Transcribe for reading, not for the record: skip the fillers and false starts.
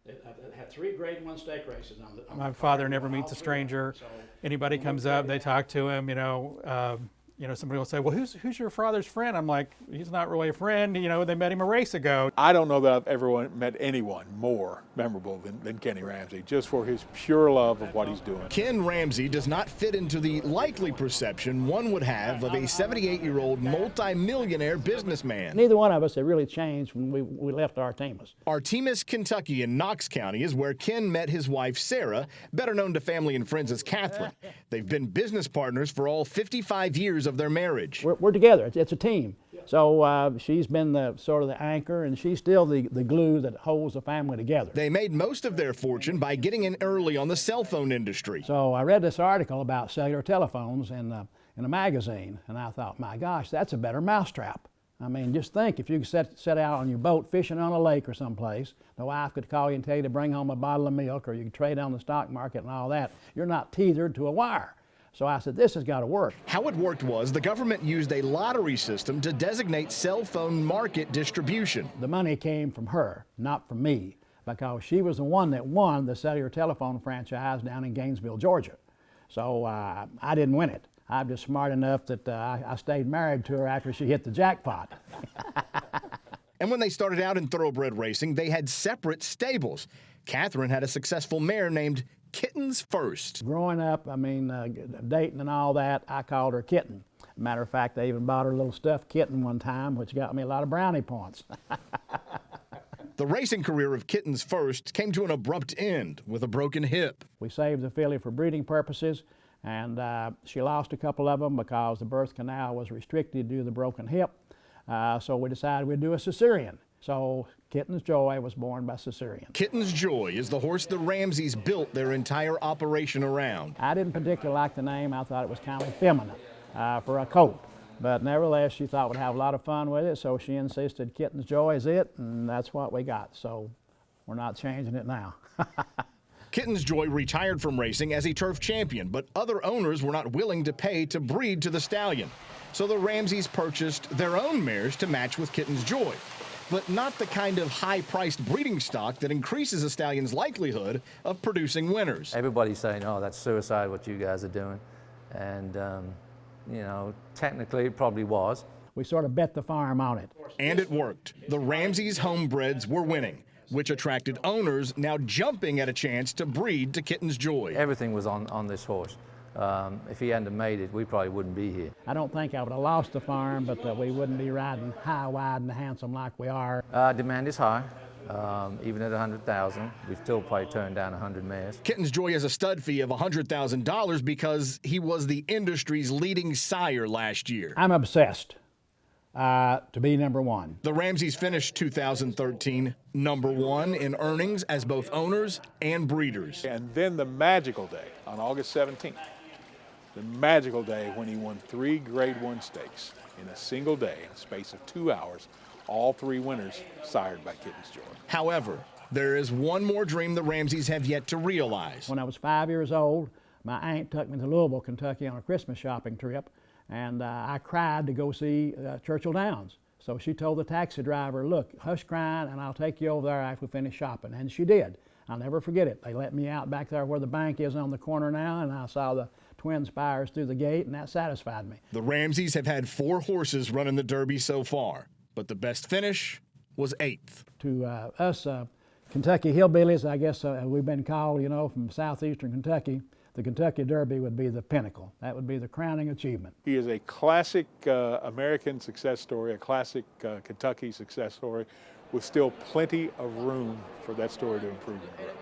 They had 3 Grade 1 stake races on the My card. father never meets a All 3 of them. stranger. So Anybody comes up, they talk to him, somebody will say, well, who's your father's friend? I'm like, he's not really a friend. They met him a race ago. I don't know that I've ever met anyone more memorable than Kenny Ramsey, just for his pure love of what he's doing. Ken Ramsey does not fit into the likely perception one would have of a 78-year-old multi-millionaire businessman. Neither one of us had really changed when we left Artemis. Artemis, Kentucky in Knox County is where Ken met his wife, Sarah, better known to family and friends as Catherine. They've been business partners for all 55 years of their marriage. We're together. It's a team. So she's been the sort of the anchor, and she's still the glue that holds the family together. They made most of their fortune by getting in early on the cell phone industry. So I read this article about cellular telephones in a magazine, and I thought, my gosh, that's a better mousetrap. I mean, just think, if you could set out on your boat fishing on a lake or someplace, the wife could call you and tell you to bring home a bottle of milk, or you could trade on the stock market and all that. You're not tethered to a wire. So I said, this has got to work. How it worked was the government used a lottery system to designate cell phone market distribution. The money came from her, not from me, because she was the one that won the cellular telephone franchise down in Gainesville, Georgia. So I didn't win it. I'm just smart enough that I stayed married to her after she hit the jackpot. And when they started out in thoroughbred racing, they had separate stables. Catherine had a successful mare named Kittens First. Growing up, dating and all that, I called her Kitten. Matter of fact, I even bought her a little stuffed kitten one time, which got me a lot of brownie points. The racing career of Kittens First came to an abrupt end with a broken hip. We saved the filly for breeding purposes, and she lost a couple of them because the birth canal was restricted due to the broken hip. So we decided we'd do a cesarean. So Kitten's Joy was born by cesarean. Kitten's Joy is the horse the Ramseys built their entire operation around. I didn't particularly like the name. I thought it was kind of effeminate for a colt. But nevertheless, she thought we'd have a lot of fun with it, so she insisted Kitten's Joy is it, and that's what we got. So we're not changing it now. Kitten's Joy retired from racing as a turf champion, but other owners were not willing to pay to breed to the stallion. So the Ramseys purchased their own mares to match with Kitten's Joy, but not the kind of high-priced breeding stock that increases a stallion's likelihood of producing winners. Everybody's saying, oh, that's suicide what you guys are doing. And, technically it probably was. We sort of bet the farm on it. And it worked. The Ramseys homebreds were winning, which attracted owners now jumping at a chance to breed to Kitten's Joy. Everything was on this horse. If he hadn't have made it, we probably wouldn't be here. I don't think I would have lost the farm, but we wouldn't be riding high, wide, and handsome like we are. Demand is high. Even at $100,000, we've still probably turned down 100 mares. Kitten's Joy has a stud fee of $100,000 because he was the industry's leading sire last year. I'm obsessed to be number one. The Ramseys finished 2013 number one in earnings as both owners and breeders. And then the magical day on August 17th, the magical day when he won 3 Grade 1 stakes in a single day in a space of 2 hours, all 3 winners sired by Kitten's Joy. However, there is one more dream the Ramseys have yet to realize. When I was 5 years old, my aunt took me to Louisville, Kentucky on a Christmas shopping trip, and I cried to go see Churchill Downs. So she told the taxi driver, look, hush crying, and I'll take you over there after we finish shopping. And she did. I'll never forget it. They let me out back there where the bank is on the corner now, and I saw the twin spires through the gate, and that satisfied me. The Ramseys have had 4 horses run in the Derby so far, but the best finish was 8th. To us Kentucky hillbillies, I guess we've been called, from southeastern Kentucky, the Kentucky Derby would be the pinnacle. That would be the crowning achievement. He is a classic American success story, a classic Kentucky success story, with still plenty of room for that story to improve and grow.